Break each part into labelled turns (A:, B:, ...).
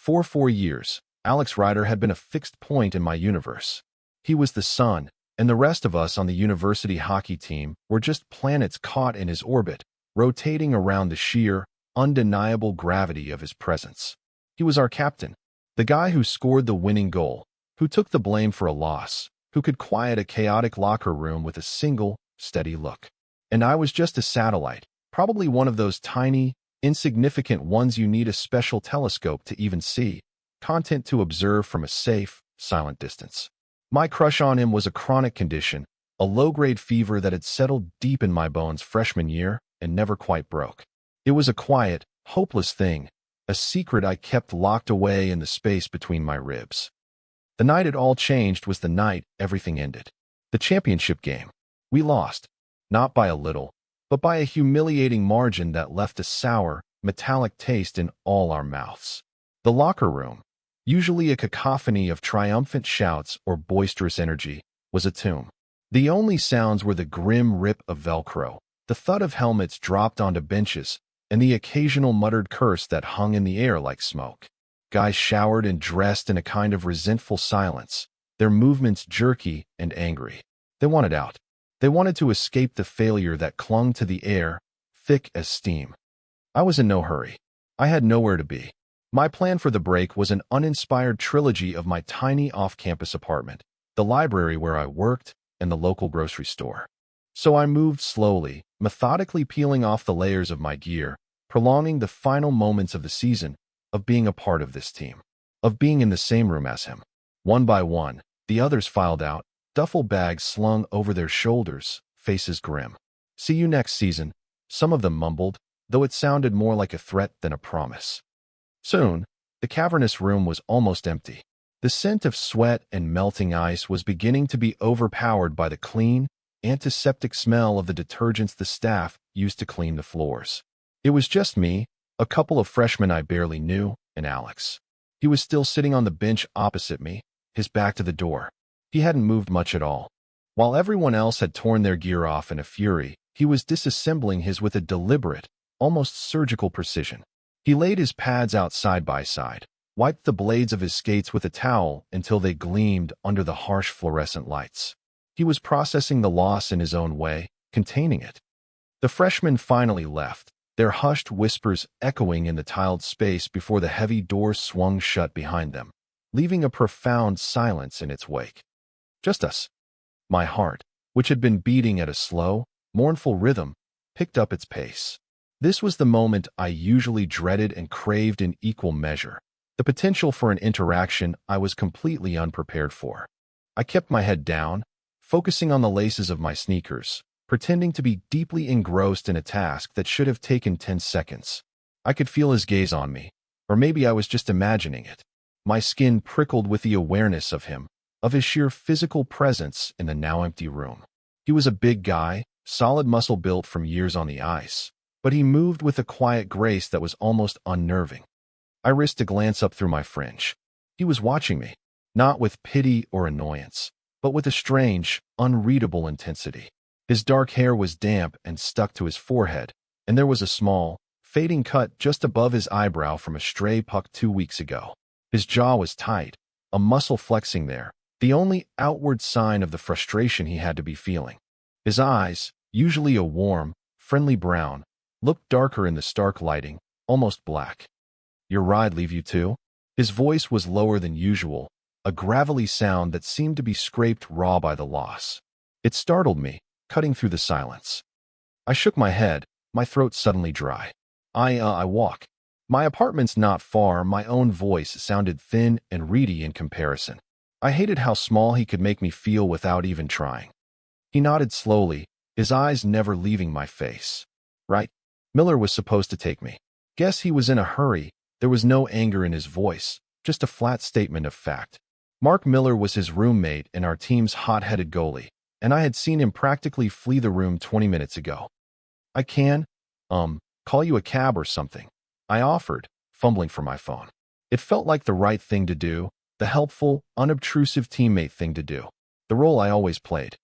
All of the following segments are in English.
A: For 4 years, Alex Rider had been a fixed point in my universe. He was the sun, and the rest of us on the university hockey team were just planets caught in his orbit, rotating around the sheer, undeniable gravity of his presence. He was our captain, the guy who scored the winning goal, who took the blame for a loss, who could quiet a chaotic locker room with a single, steady look. And I was just a satellite, probably one of those tiny, insignificant ones you need a special telescope to even see, content to observe from a safe, silent distance. My crush on him was a chronic condition, a low-grade fever that had settled deep in my bones freshman year and never quite broke. It was a quiet, hopeless thing, a secret I kept locked away in the space between my ribs. The night it all changed was the night everything ended. The championship game. We lost, not by a little, but by a humiliating margin that left a sour, metallic taste in all our mouths. The locker room, usually a cacophony of triumphant shouts or boisterous energy, was a tomb. The only sounds were the grim rip of Velcro, the thud of helmets dropped onto benches, and the occasional muttered curse that hung in the air like smoke. Guys showered and dressed in a kind of resentful silence, their movements jerky and angry. They wanted out. They wanted to escape the failure that clung to the air, thick as steam. I was in no hurry. I had nowhere to be. My plan for the break was an uninspired trilogy of my tiny off-campus apartment, the library where I worked, and the local grocery store. So I moved slowly, methodically peeling off the layers of my gear, prolonging the final moments of the season, of being a part of this team, of being in the same room as him. One by one, the others filed out, duffel bags slung over their shoulders, faces grim. "See you next season," some of them mumbled, though it sounded more like a threat than a promise. Soon, the cavernous room was almost empty. The scent of sweat and melting ice was beginning to be overpowered by the clean, antiseptic smell of the detergents the staff used to clean the floors. It was just me, a couple of freshmen I barely knew, and Alex. He was still sitting on the bench opposite me, his back to the door. He hadn't moved much at all. While everyone else had torn their gear off in a fury, he was disassembling his with a deliberate, almost surgical precision. He laid his pads out side by side, wiped the blades of his skates with a towel until they gleamed under the harsh fluorescent lights. He was processing the loss in his own way, containing it. The freshmen finally left, their hushed whispers echoing in the tiled space before the heavy doors swung shut behind them, leaving a profound silence in its wake. Just us. My heart, which had been beating at a slow, mournful rhythm, picked up its pace. This was the moment I usually dreaded and craved in equal measure, the potential for an interaction I was completely unprepared for. I kept my head down, focusing on the laces of my sneakers, pretending to be deeply engrossed in a task that should have taken 10 seconds. I could feel his gaze on me, or maybe I was just imagining it. My skin prickled with the awareness of him, of his sheer physical presence in the now empty room. He was a big guy, solid muscle built from years on the ice, but he moved with a quiet grace that was almost unnerving. I risked a glance up through my fringe. He was watching me, not with pity or annoyance, but with a strange, unreadable intensity. His dark hair was damp and stuck to his forehead, and there was a small, fading cut just above his eyebrow from a stray puck 2 weeks ago. His jaw was tight, a muscle flexing there, the only outward sign of the frustration he had to be feeling. His eyes, usually a warm, friendly brown, looked darker in the stark lighting, almost black. "Your ride leave you too?" His voice was lower than usual, a gravelly sound that seemed to be scraped raw by the loss. It startled me, cutting through the silence. I shook my head, my throat suddenly dry. I walk. My apartment's not far. My own voice sounded thin and reedy in comparison. I hated how small he could make me feel without even trying. He nodded slowly, his eyes never leaving my face. "Right. Miller was supposed to take me." Guess he was in a hurry. There was no anger in his voice, just a flat statement of fact. Mark Miller was his roommate and our team's hot-headed goalie, and I had seen him practically flee the room 20 minutes ago. "I can, call you a cab or something," I offered, fumbling for my phone. It felt like the right thing to do, the helpful, unobtrusive teammate thing to do, the role I always played.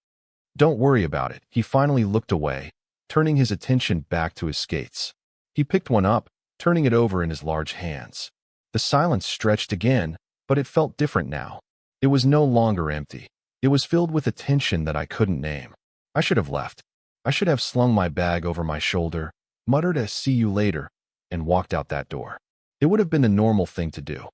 A: "Don't worry about it." He finally looked away, turning his attention back to his skates. He picked one up, turning it over in his large hands. The silence stretched again, but it felt different now. It was no longer empty. It was filled with a tension that I couldn't name. I should have left. I should have slung my bag over my shoulder, muttered a "see you later," and walked out that door. It would have been the normal thing to do.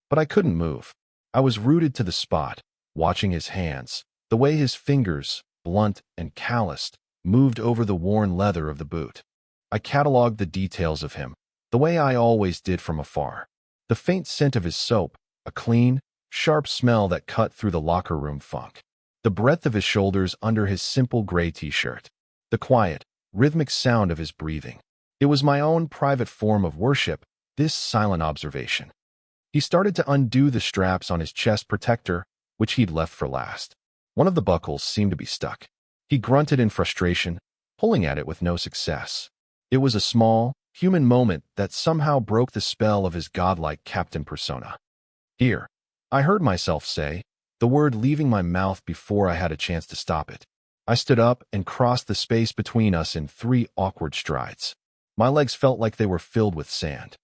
A: But I couldn't move. I was rooted to the spot, watching his hands, the way his fingers, blunt and calloused, moved over the worn leather of the boot. I cataloged the details of him, the way I always did from afar. The faint scent of his soap, a clean, sharp smell that cut through the locker room funk. The breadth of his shoulders under his simple gray t-shirt. The quiet, rhythmic sound of his breathing. It was my own private form of worship, this silent observation. He started to undo the straps on his chest protector, which he'd left for last. One of the buckles seemed to be stuck. He grunted in frustration, pulling at it with no success. It was a small, human moment that somehow broke the spell of his godlike captain persona. "Here," I heard myself say, the word leaving my mouth before I had a chance to stop it. I stood up and crossed the space between us in 3 awkward strides. My legs felt like they were filled with sand.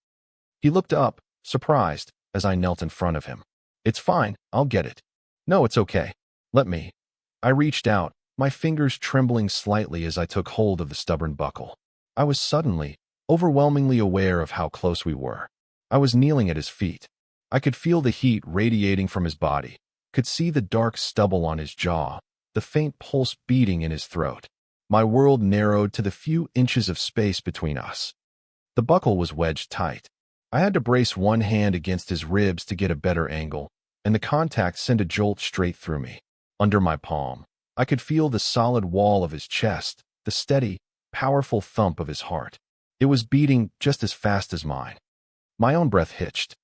A: He looked up, surprised, as I knelt in front of him. "It's fine, I'll get it." "No, it's okay. Let me." I reached out, my fingers trembling slightly as I took hold of the stubborn buckle. I was suddenly, overwhelmingly aware of how close we were. I was kneeling at his feet. I could feel the heat radiating from his body, could see the dark stubble on his jaw, the faint pulse beating in his throat. My world narrowed to the few inches of space between us. The buckle was wedged tight. I had to brace one hand against his ribs to get a better angle, and the contact sent a jolt straight through me. Under my palm, I could feel the solid wall of his chest, the steady, powerful thump of his heart. It was beating just as fast as mine. My own breath hitched.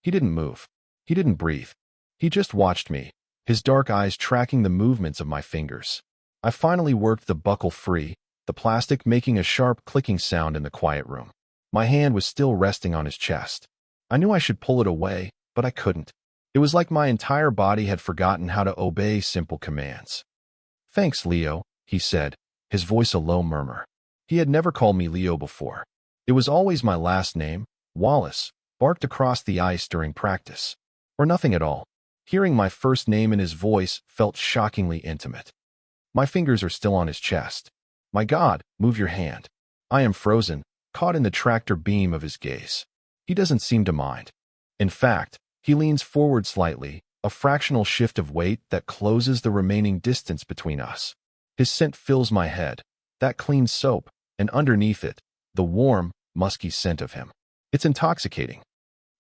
A: He didn't move. He didn't breathe. He just watched me, his dark eyes tracking the movements of my fingers. I finally worked the buckle free, the plastic making a sharp clicking sound in the quiet room. My hand was still resting on his chest. I knew I should pull it away, but I couldn't. It was like my entire body had forgotten how to obey simple commands. "Thanks, Leo," he said, his voice a low murmur. He had never called me Leo before. It was always my last name, Wallace, barked across the ice during practice. Or nothing at all. Hearing my first name in his voice felt shockingly intimate. My fingers are still on his chest. "My God, move your hand." I am frozen, caught in the tractor beam of his gaze. He doesn't seem to mind. In fact, he leans forward slightly, a fractional shift of weight that closes the remaining distance between us. His scent fills my head, that clean soap, and underneath it, the warm, musky scent of him. It's intoxicating.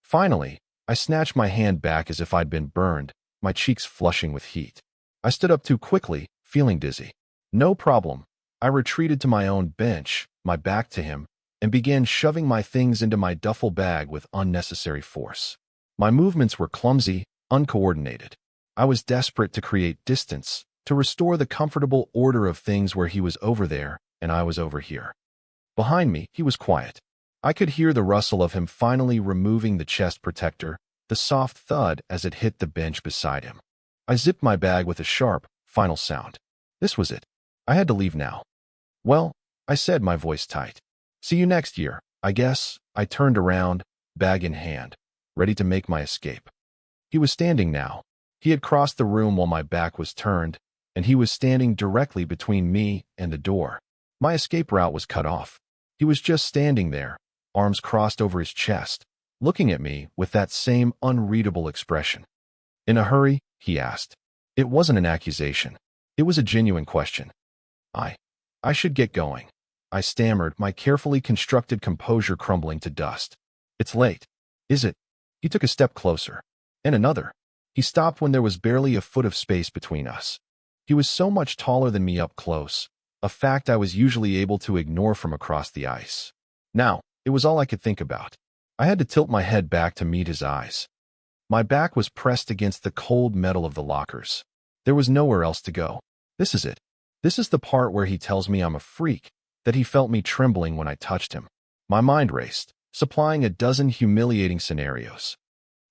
A: Finally, I snatched my hand back as if I'd been burned, my cheeks flushing with heat. I stood up too quickly, feeling dizzy. "No problem." I retreated to my own bench, my back to him, and began shoving my things into my duffel bag with unnecessary force. My movements were clumsy, uncoordinated. I was desperate to create distance, to restore the comfortable order of things where he was over there and I was over here. Behind me, he was quiet. I could hear the rustle of him finally removing the chest protector, the soft thud as it hit the bench beside him. I zipped my bag with a sharp, final sound. This was it. I had to leave now. "Well," I said, my voice tight. "See you next year, I guess." I turned around, bag in hand, ready to make my escape. He was standing now. He had crossed the room while my back was turned, and he was standing directly between me and the door. My escape route was cut off. He was just standing there, arms crossed over his chest, looking at me with that same unreadable expression. "In a hurry?" he asked. It wasn't an accusation. It was a genuine question. I should get going," I stammered, my carefully constructed composure crumbling to dust. "It's late." "Is it?" He took a step closer. And another. He stopped when there was barely a foot of space between us. He was so much taller than me up close, a fact I was usually able to ignore from across the ice. Now, it was all I could think about. I had to tilt my head back to meet his eyes. My back was pressed against the cold metal of the lockers. There was nowhere else to go. This is it. This is the part where he tells me I'm a freak, that he felt me trembling when I touched him. My mind raced, supplying a dozen humiliating scenarios.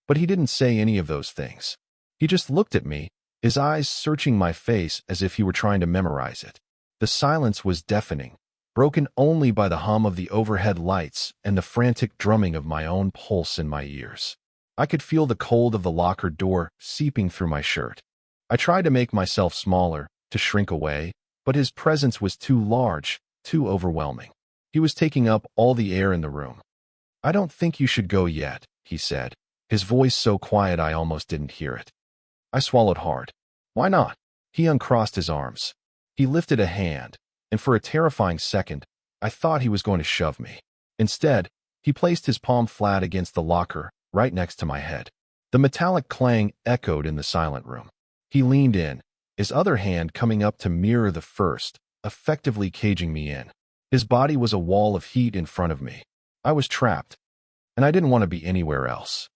A: But he didn't say any of those things. He just looked at me, his eyes searching my face as if he were trying to memorize it. The silence was deafening, broken only by the hum of the overhead lights and the frantic drumming of my own pulse in my ears. I could feel the cold of the locker door seeping through my shirt. I tried to make myself smaller, to shrink away, but his presence was too large, too overwhelming. He was taking up all the air in the room. "I don't think you should go yet," he said, his voice so quiet I almost didn't hear it. I swallowed hard. "Why not?" He uncrossed his arms. He lifted a hand, and for a terrifying second, I thought he was going to shove me. Instead, he placed his palm flat against the locker, right next to my head. The metallic clang echoed in the silent room. He leaned in, his other hand coming up to mirror the first, effectively caging me in. His body was a wall of heat in front of me. I was trapped, and I didn't want to be anywhere else.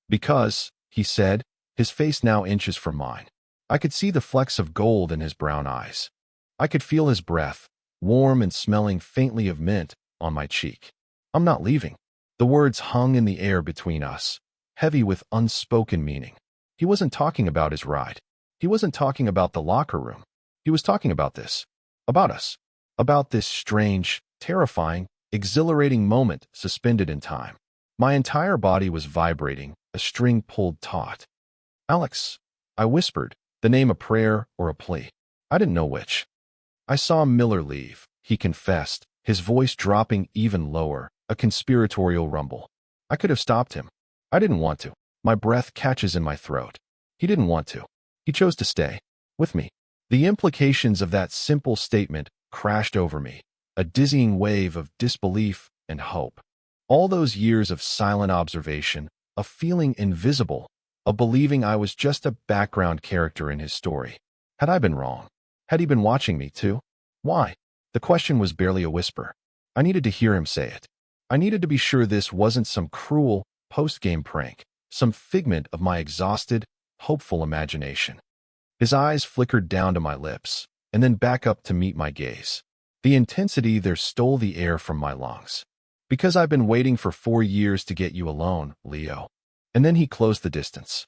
A: "Because," he said, his face now inches from mine. I could see the flecks of gold in his brown eyes. I could feel his breath, warm and smelling faintly of mint, on my cheek. "I'm not leaving." The words hung in the air between us, heavy with unspoken meaning. He wasn't talking about his ride. He wasn't talking about the locker room. He was talking about this. About us. About this strange, terrifying, exhilarating moment suspended in time. My entire body was vibrating, a string pulled taut. "Alex," I whispered, the name a prayer or a plea. I didn't know which. "I saw Miller leave," he confessed, his voice dropping even lower, a conspiratorial rumble. I could have stopped him. I didn't want to. My breath catches in my throat. He didn't want to. He chose to stay. With me. The implications of that simple statement crashed over me, a dizzying wave of disbelief and hope. All those years of silent observation, of feeling invisible, of believing I was just a background character in his story. Had I been wrong? Had he been watching me too? Why? The question was barely a whisper. I needed to hear him say it. I needed to be sure this wasn't some cruel, post-game prank, some figment of my exhausted, hopeful imagination. His eyes flickered down to my lips, and then back up to meet my gaze. The intensity there stole the air from my lungs. "Because I've been waiting for 4 years to get you alone, Leo." And then he closed the distance.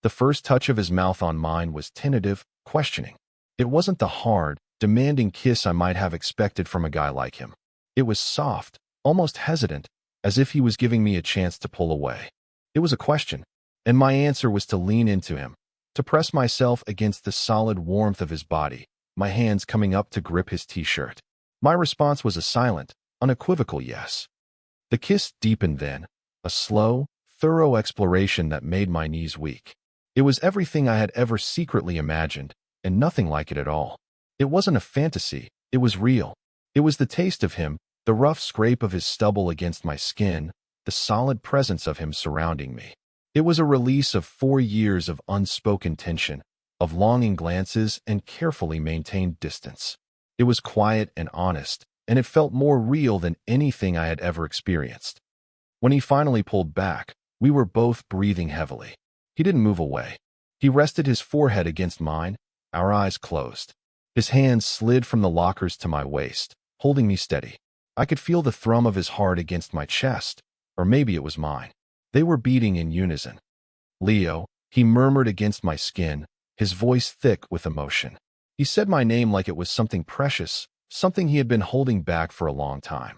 A: The first touch of his mouth on mine was tentative, questioning. It wasn't the hard, demanding kiss I might have expected from a guy like him. It was soft, almost hesitant, as if he was giving me a chance to pull away. It was a question, and my answer was to lean into him, to press myself against the solid warmth of his body, my hands coming up to grip his t-shirt. My response was a silent, unequivocal yes. The kiss deepened then, a slow, thorough exploration that made my knees weak. It was everything I had ever secretly imagined, and nothing like it at all. It wasn't a fantasy, it was real. It was the taste of him, the rough scrape of his stubble against my skin, the solid presence of him surrounding me. It was a release of 4 years of unspoken tension, of longing glances and carefully maintained distance. It was quiet and honest, and it felt more real than anything I had ever experienced. When he finally pulled back, we were both breathing heavily. He didn't move away. He rested his forehead against mine, our eyes closed. His hands slid from the lockers to my waist, holding me steady. I could feel the thrum of his heart against my chest, or maybe it was mine. They were beating in unison. "Leo," he murmured against my skin, his voice thick with emotion. He said my name like it was something precious, something he had been holding back for a long time.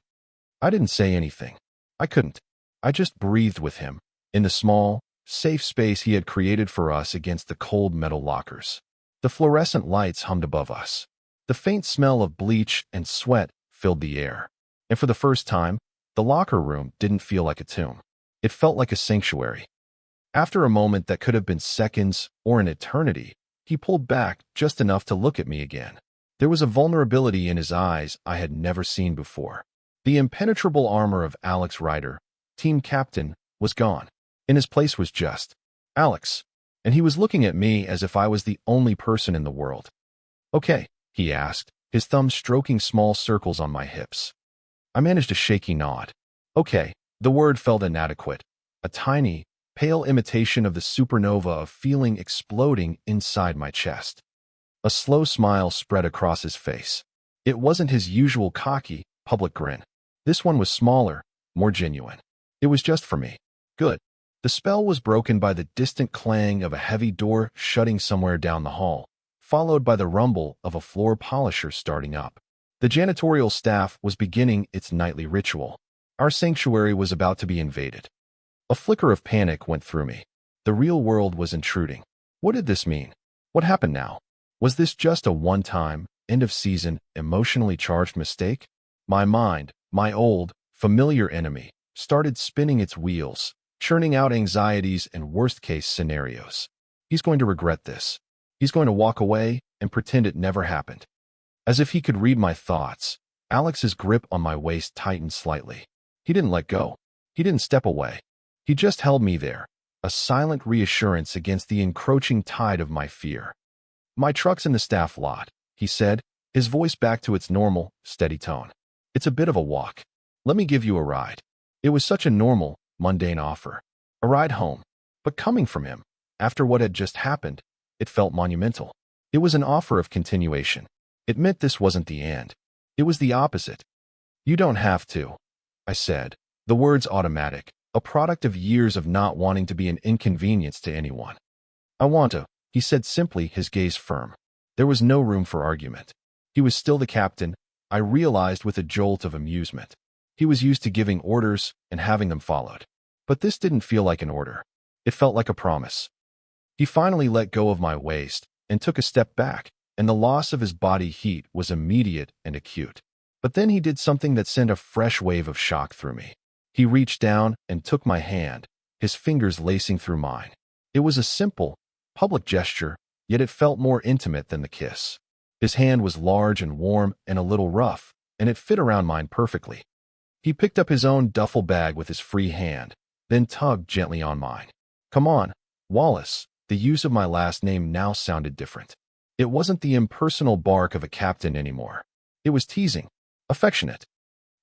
A: I didn't say anything. I couldn't. I just breathed with him, in the small, safe space he had created for us against the cold metal lockers. The fluorescent lights hummed above us. The faint smell of bleach and sweat filled the air. And for the first time, the locker room didn't feel like a tomb. It felt like a sanctuary. After a moment that could have been seconds or an eternity, he pulled back just enough to look at me again. There was a vulnerability in his eyes I had never seen before. The impenetrable armor of Alex Ryder, team captain, was gone. In his place was just Alex, and he was looking at me as if I was the only person in the world. "Okay," he asked, his thumb stroking small circles on my hips. I managed a shaky nod. Okay, the word felt inadequate, a tiny, pale imitation of the supernova of feeling exploding inside my chest. A slow smile spread across his face. It wasn't his usual cocky, public grin. This one was smaller, more genuine. It was just for me. Good. The spell was broken by the distant clang of a heavy door shutting somewhere down the hall, followed by the rumble of a floor polisher starting up. The janitorial staff was beginning its nightly ritual. Our sanctuary was about to be invaded. A flicker of panic went through me. The real world was intruding. What did this mean? What happened now? Was this just a one-time, end-of-season, emotionally charged mistake? My mind, my old, familiar enemy, started spinning its wheels, churning out anxieties and worst-case scenarios. He's going to regret this. He's going to walk away and pretend it never happened. As if he could read my thoughts, Alex's grip on my waist tightened slightly. He didn't let go. He didn't step away. He just held me there, a silent reassurance against the encroaching tide of my fear. "My truck's in the staff lot," he said, his voice back to its normal, steady tone. "It's a bit of a walk. Let me give you a ride." It was such a normal, mundane offer. A ride home. But coming from him, after what had just happened, it felt monumental. It was an offer of continuation. It meant this wasn't the end. It was the opposite. "You don't have to," I said, the words automatic, a product of years of not wanting to be an inconvenience to anyone. "I want to," he said simply, his gaze firm. There was no room for argument. He was still the captain, I realized with a jolt of amusement. He was used to giving orders and having them followed. But this didn't feel like an order. It felt like a promise. He finally let go of my waist and took a step back, and the loss of his body heat was immediate and acute. But then he did something that sent a fresh wave of shock through me. He reached down and took my hand, his fingers lacing through mine. It was a simple, public gesture, yet it felt more intimate than the kiss. His hand was large and warm and a little rough, and it fit around mine perfectly. He picked up his own duffel bag with his free hand, then tugged gently on mine. "Come on, Wallace." The use of my last name now sounded different. It wasn't the impersonal bark of a captain anymore. It was teasing, affectionate.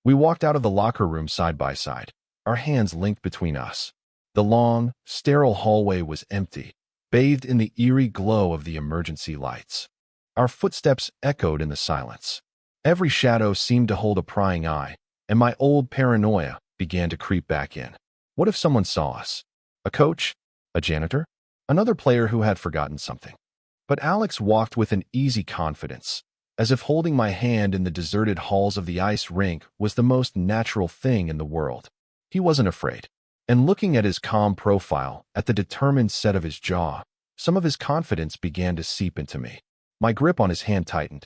A: We walked out of the locker room side by side, our hands linked between us. The long, sterile hallway was empty, bathed in the eerie glow of the emergency lights. Our footsteps echoed in the silence. Every shadow seemed to hold a prying eye, and my old paranoia began to creep back in. What if someone saw us? A coach? A janitor? Another player who had forgotten something? But Alex walked with an easy confidence, as if holding my hand in the deserted halls of the ice rink was the most natural thing in the world. He wasn't afraid. And looking at his calm profile, at the determined set of his jaw, some of his confidence began to seep into me. My grip on his hand tightened.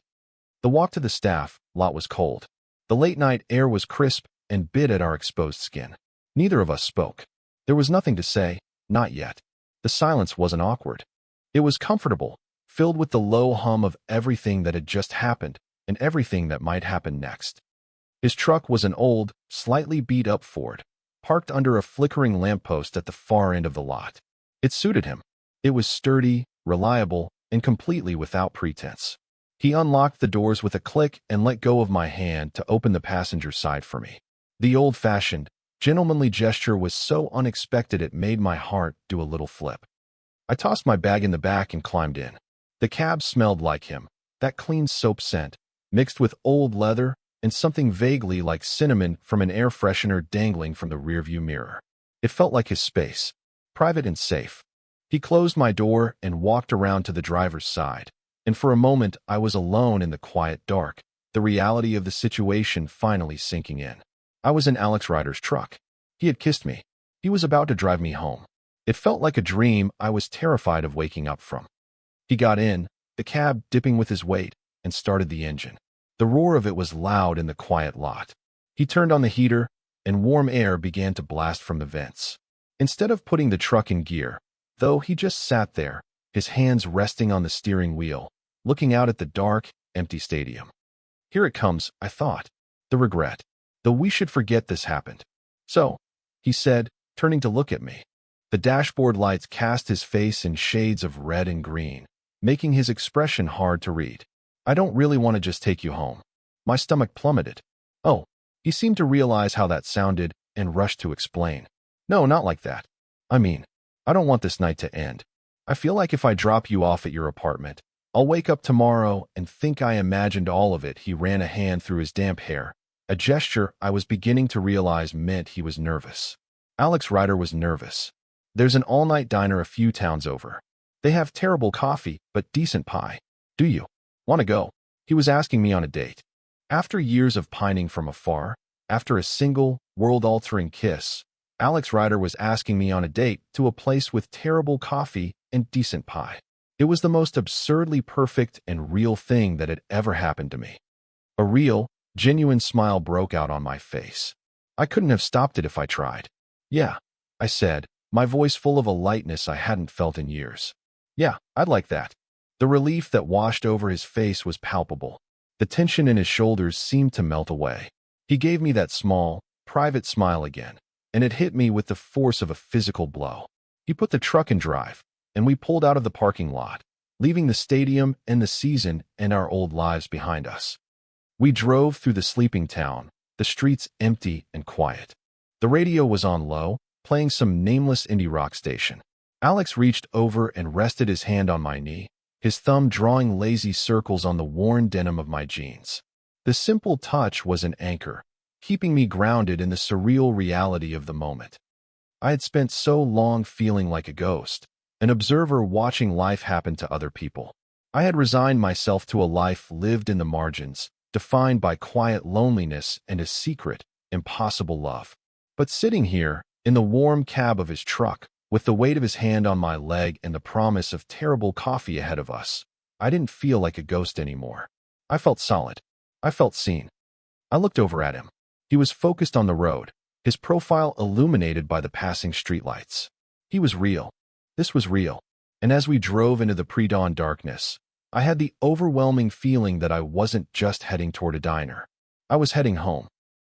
A: The walk to the staff lot was cold. The late-night air was crisp and bit at our exposed skin. Neither of us spoke. There was nothing to say, not yet. The silence wasn't awkward. It was comfortable, filled with the low hum of everything that had just happened and everything that might happen next. His truck was an old, slightly beat-up Ford, parked under a flickering lamppost at the far end of the lot. It suited him. It was sturdy, reliable, and completely without pretense. He unlocked the doors with a click and let go of my hand to open the passenger side for me. The old-fashioned, gentlemanly gesture was so unexpected it made my heart do a little flip. I tossed my bag in the back and climbed in. The cab smelled like him, that clean soap scent, mixed with old leather and something vaguely like cinnamon from an air freshener dangling from the rearview mirror. It felt like his space, private and safe. He closed my door and walked around to the driver's side, and for a moment I was alone in the quiet dark, the reality of the situation finally sinking in. I was in Alex Ryder's truck. He had kissed me. He was about to drive me home. It felt like a dream I was terrified of waking up from. He got in, the cab dipping with his weight, and started the engine. The roar of it was loud in the quiet lot. He turned on the heater, and warm air began to blast from the vents. Instead of putting the truck in gear, though, he just sat there, his hands resting on the steering wheel, looking out at the dark, empty stadium. Here it comes, I thought. The regret. The "we should forget this happened." "So," he said, turning to look at me. The dashboard lights cast his face in shades of red and green, making his expression hard to read. "I don't really want to just take you home." My stomach plummeted. "Oh." He seemed to realize how that sounded and rushed to explain. "No, not like that. I mean, I don't want this night to end. I feel like if I drop you off at your apartment, I'll wake up tomorrow and think I imagined all of it." He ran a hand through his damp hair, a gesture I was beginning to realize meant he was nervous. Alex Ryder was nervous. "There's an all-night diner a few towns over. They have terrible coffee, but decent pie. Do you want to go?" He was asking me on a date. After years of pining from afar, after a single, world-altering kiss, Alex Rider was asking me on a date to a place with terrible coffee and decent pie. It was the most absurdly perfect and real thing that had ever happened to me. A real, genuine smile broke out on my face. I couldn't have stopped it if I tried. "Yeah," I said, my voice full of a lightness I hadn't felt in years. "Yeah, I'd like that." The relief that washed over his face was palpable. The tension in his shoulders seemed to melt away. He gave me that small, private smile again, and it hit me with the force of a physical blow. He put the truck in drive, and we pulled out of the parking lot, leaving the stadium and the season and our old lives behind us. We drove through the sleeping town, the streets empty and quiet. The radio was on low, playing some nameless indie rock station. Alex reached over and rested his hand on my knee, his thumb drawing lazy circles on the worn denim of my jeans. The simple touch was an anchor, keeping me grounded in the surreal reality of the moment. I had spent so long feeling like a ghost, an observer watching life happen to other people. I had resigned myself to a life lived in the margins, defined by quiet loneliness and a secret, impossible love. But sitting here, in the warm cab of his truck, with the weight of his hand on my leg and the promise of terrible coffee ahead of us, I didn't feel like a ghost anymore. I felt solid. I felt seen. I looked over at him. He was focused on the road, his profile illuminated by the passing streetlights. He was real. This was real. And as we drove into the pre-dawn darkness, I had the overwhelming feeling that I wasn't just heading toward a diner. I was heading home.